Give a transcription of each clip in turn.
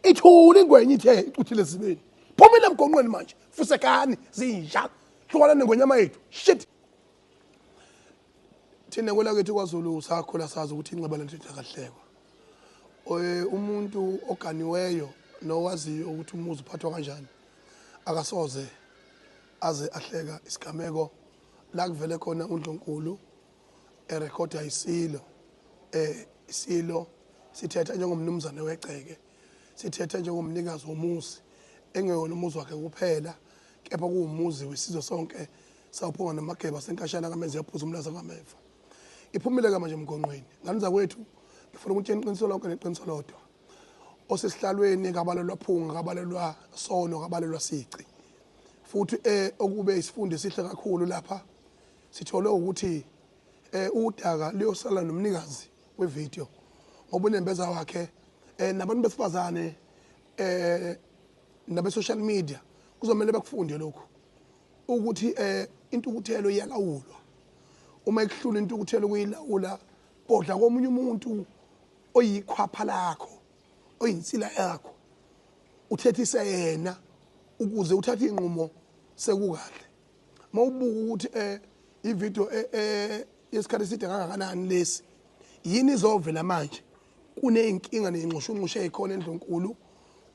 ithule ingwenya ithe icuthile zibeni phumile emgonqweni manje fusekani zinja hlukana nengonyama yethu shit thina kwela kwethu kwaZulu sakhula sazi ukuthi inqaba lento kahlekwa umuntu oganiweyo nowaziyo ukuthi umuzi uphathwa kanjani akasoze aze ahleka isigameko la kuvele khona uNdlunkulu erekhoda isilo isilo sithetha njengomnumzane wegceke sithetha njengomnikazi womuzi engeyona umuzi wakhe kuphela kepha kuwumuzi wesizwe sonke sawuphonga namageba senkashana kamenze yaphuza umlaza kaMeva iphumile ka manje emgonqweni nganiza kwethu ngifuna ukuthi iqiniso lonke neqiniso lodwa osesihlalweni kabalelwa phunga kabalelwa sono kabalelwa sici futhi okube isifundo esihle kakhulu lapha sithole ukuthi udaka liyosala nomnikazi wevideo ngoba unembeza wakhe nabantu besifazane nabe social media kuzomela bakufunde lokho ukuthi intukuthelo iyalawulwa uma ekuhlula intukuthelo kuyilawula bodla komunye umuntu oyikhwapha lakho oyinsila yakho uthethise yena ukuze uthathe inqumo sekukahle mawubuka ukuthi ivideo yesikhathi eside kangakanani lesi yini izovela manje kuneyinkinga neyinxushunxushe ezikhona eNdlunkulu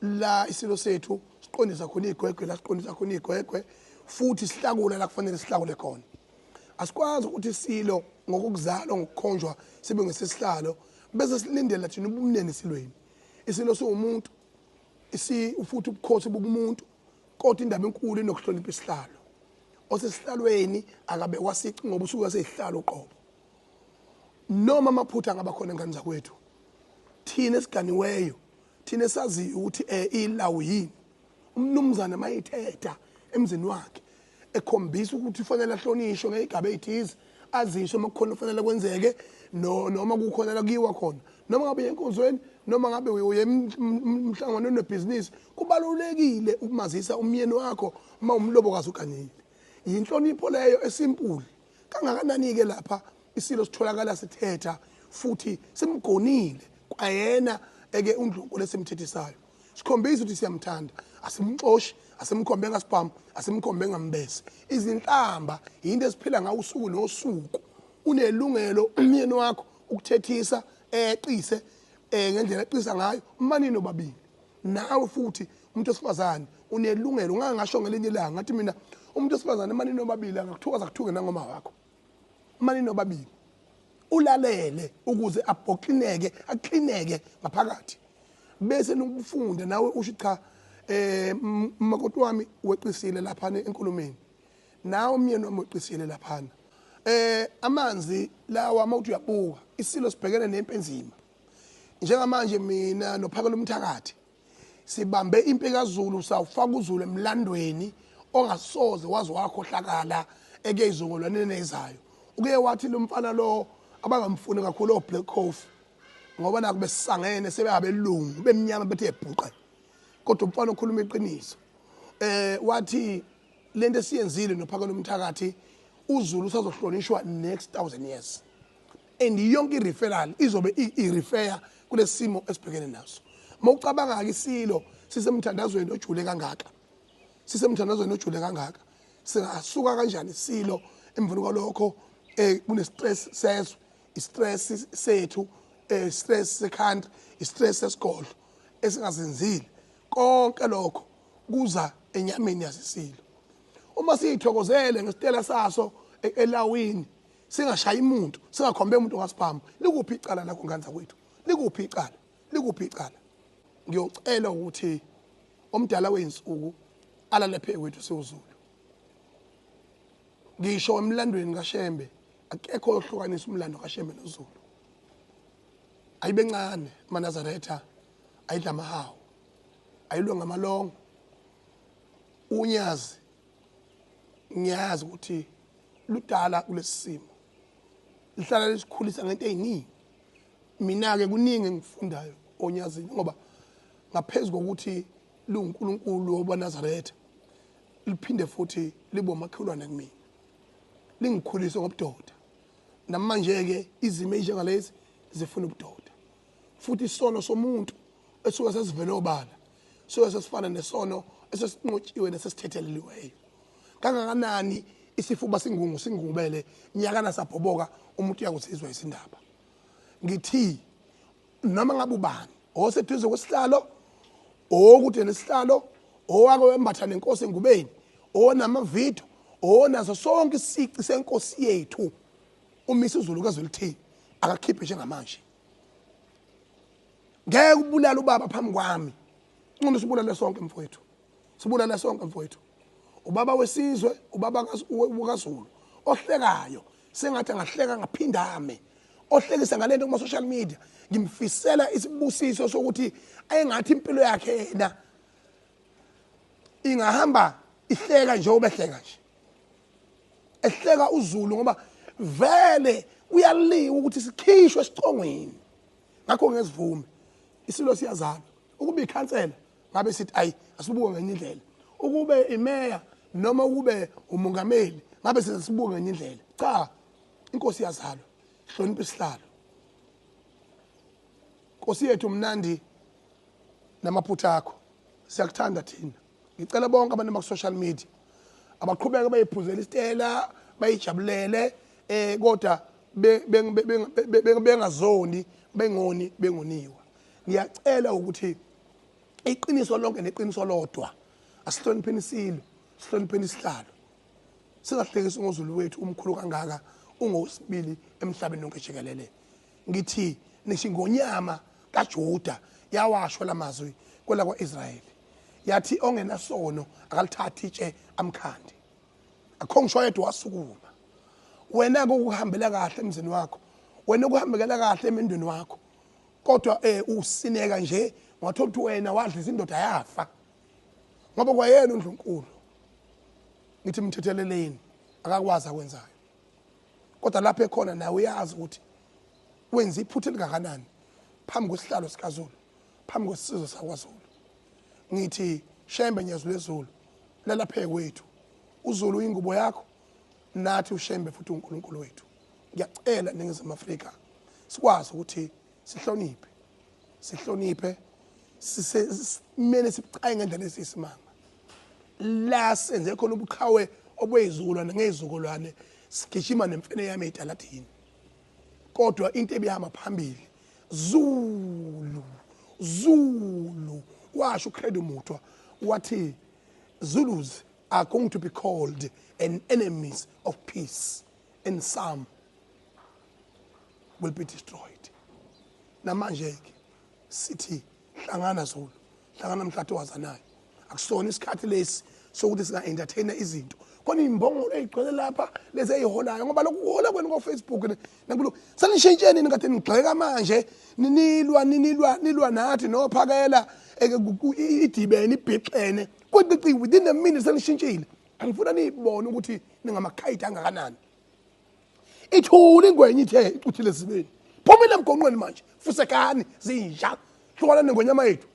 la isilo sethu siqondisa khona igwegwe la siqondisa khona igwegwe futhi sihlakula la kufanele sihlakule khona asikwazi ukuthi isilo ngokuzalwa ngokukhonjwa sibe ngesisihlalo bese silindela thina ubumnene silweni isilo somuntu futhi ubukhosi bobumuntu kodwa indaba enkulu inokuhlonipha isihlalo osesihlalweni akabe kwasici ngoba usuka seyihlalo qobo noma amaphutha ngabakhona ngani zakwethu thina esiganiweyo thina sazi ukuthi ilawu yini umnumzana mayithetha emzini wakhe ekhombisa ukuthi ufanele ahlonishwe ngegaba ezithize azisho makukhona ufanele kwenzeke noma kukhona la kuyiwa khona noma ngabe yenkonzweni noma ngabe uyemhlangano nebusiness kubalulekile ukumazisa umyeni wakho uma umlobokazi uganile inhlonipho leyo esimple kangakanani ke lapha isilo sitholakala sithetha futhi simgonile kwayena eke uNdlunkulu esimthethisayo sikhombisa ukuthi siyamthanda asimxoshi asimkhombe ngasibhamu asimkhombe ngambese izinhlamba into esiphila ngawo usuku nosuku unelungelo umyeni wakho ukuthethisa eqise ngendlela eqisa ngayo umanini obabili nawe futhi umuntu osifazane unelungelo ungangasho ngelinye ilanga ngathi mina umuntu osifazane emanini obabili angakuthukaza kuthuke nangoma wakho umanini obabili ulalele ukuze abhoqineke aqineke ngaphakathi bese nokufunda nawe usho cha makoti wami weqisile lapha enkulumeni nawe umyeni wami weqisile lapha amanzi lawa mawuthi uyabuka isilo sibhekene nempenzima njengamanje mina nophakela umthakathi sibambe impekazulu sawufaka uZulu emlandweni ongasoze wazi wakhohlakala ekeyizongolwane nezayo uke wathi lo mfana lo abangamfuni kakhulu oBlack Coffee ngoba naku besisangene sebeyabelungu bemnyama bethe ebhuqe kodwa umfana okhuluma iqiniso wathi lento esiyenzile nophakela umthakathi uZulu usazohlonishwa next 1000 years and yonke ireferral izobe irefer kulesimo esibhekene naso mawucabanga ke isilo sisemthandazweni ojule kangaka sisemthandazweni ojule kangaka singasuka kanjani isilo emveni kwalokho kune stress sezwe istress sethu stress secountry istress sesikole esingazenzile konke lokho kuza enyameni yasisilo uma siyithokozele ngesitela saso elawini singashaya umuntu singakhombe umuntu ngasibhamu likuphi icala lakho ngani zakwethu likuphi icala ngiyocela ukuthi omdala weinsuku alale phe kwethu siwuZulu ngisho emlandweni kaShembe akekho ohlukanisa umlando kaShembe noZulu ayibencane maNazaretha ayidla mahawu ayilwe ngamalongo unyazi ngiyazi ukuthi ludala kulesimo lihlala lesikhulisa ngento eziningi mina ke kuningi engifundayo onyazini ngoba ngaphezulu kokuthi luNkulunkulu obaNazaretha liphinde futhi libo makhelwane kimi lingikhulise ngobudoda namanje ke izimo ezinjengalezi zifuna ubudoda futhi isono somuntu esuka sesivele obala so sesifana nesono esesinqotshiwe nesesithetheleliweyo. Kangakanani isifuba singungubele nyakana sabhoboka umuntu uyakuzizwa isindaba. Ngithi noma ngabe ubani oseduze kwesihlalo okude nesihlalo owake wembatha nenkosi engubeni onamavidiyo onazo sonke isici senkosi yethu umisa uZulukazi olithini akakhiphe njengamanje. Ngeke ubulala ubaba phambi kwami. Ngcono sibulale sonke mfowethu. Sibulale sonke mfowethu. Ubaba wesizwe, ubaba kaZulu ohlekayo sengathi angahleka ngaphindame. Ohlekisa ngalento kuma social media. Ngimfisela isibusiso sokuthi ayengathi impilo yakhe yena ingahamba ihleka nje obehleka nje. Ehleka uZulu ngoba vele uyaliwa ukuthi sikhishwe esicongweni. Ngakho ngesivume isilo siyazana ukube ikhansela ngabe sithi ayi asibuke ngenye indlela. Ukube imeya noma ukube umongameli ngabe sizibuke ngenye indlela. Cha, inkosi yazalwa. Hlonipha isihlalo. Nkosi yethu mnandi namaphutha akho. Siyakuthanda thina. Ngicela bonke abantu baka social media abaqhubeka bayiphuzela isitela bayijabulele kodwa bengazoni bengoniwa. Ngiyacela ukuthi iqiniso lonke neqiniso lodwa asihlonipheni isilo, sihlonipheni isihlalo. Singahlekisa ngoZulu wethu umkhulu kangaka ungosibili emhlabeni wonke jikelele. Ngithi nishingonyama kaJuda yawashwa lamazwi kwela kwaIsrayeli. Yathi ongenasono akalithathi itshe amkhandi. Akho ngisho yedwa wasukuma. Wena ukuhambela kahle emzini wakho. Wena ukuhambela kahle emendweni wakho. Kodwa usineka nje wathola ukuthi wena wadlisa indoda yafa. Ngoba kwayena uNdlunkulu. Ngithi mthetheleleni akakwazi akwenzayo. Kodwa lapha ekhona nawe uyazi ukuthi wenza iphutha elingakanani phambi kwesihlalo sikaZulu, phambi kwesizwe sakwaZulu. Ngithi Shembe Nyazulu leZulu lalaphe kwethu. uZulu ingubo yakho nathi uShembe futhi uNkulunkulu wethu. Ngiyacela ningizama Afrika sikwazi ukuthi sihloniphe simene sibucaye ngendlela esisimanga. La senze khona ubuqhawe obuyizulwana ngezizukulwane sigijima nemfene yami edaladini. Kodwa into ebihamba phambili Zulu washo uCredo Mutwa wathi Zulus are going to be called an enemies of peace and some will be destroyed. Namanje ke sithi hlangana Zulu, hlangana mhlathi wazanayo. Akusona isikhathi lesi sokuthi singa entertain izinto. Khona imbongolo ezigcwele lapha lezi eyiholayo ngoba lokhu kuhola kwenu ko Facebook nakulo sanishintsheni nikade nigxeka manje nilwa nathi nophakela idibene ibhixene kodwa within a minute sanishintshile. Angifuna niyibone ukuthi ningamakhayiti angakanani. Ithuli ingwenye ithe icuthile zibeni. Phumile emgonqweni manje fusekani zinja hlukana nengonyama yethu.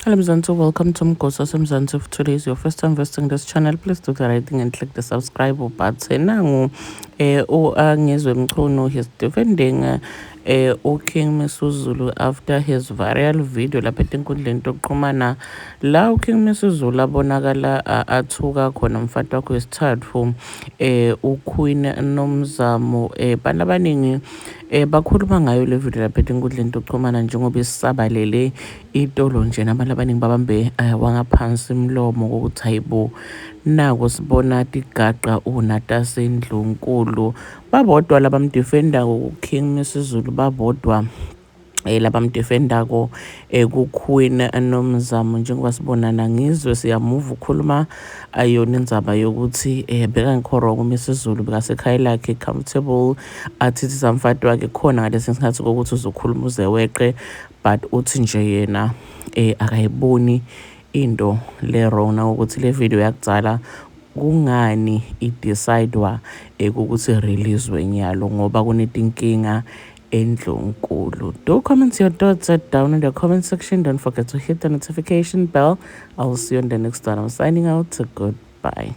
Hello Mzansi, welcome to Mgosi Mzansi. If today is your first time visiting this channel, please do the right thing and click the subscribe button. Nangu Ngizwe Mchunu, he's defending King Misuzulu after his viral video lapha enkundleni yokuxhumana la King Misuzulu abonakala athuka khona umfati wakhe wesithathu uQueen Nomzamo. Bantu abaningi bakhuluma ngayo le video lapha enkundleni yokuxhumana njengoba isabalele itolo nje nabantu abaningi babambe wangaphansi imlomo ukuthi hayibo nako sibona tigaqa uNatase Ndlunkulu babodwa labamdefenda uKing Misuzulu babodwa labamdefenda ko kuQueen Nomzamo njengoba sibonana Ngizwe siyamove ukhuluma ayona indzaba yokuthi beka ngikhoro kuMisuzulu bekasekhaya lakhe comfortable athi samfati wakhe khona ngalesi sikhathi ukuthi uzokhuluma uzeweqe but uthi nje yena akayiboni into le wrong na ukuthi le video yakudzala kungani idecidwa ukuthi releasewe nyalo ngoba kunetinkinga eNdlunkulu. Do comment your thoughts down in the comment section. Don't forget to hit the notification bell. I'll see you on the next one. I'm signing out. Goodbye.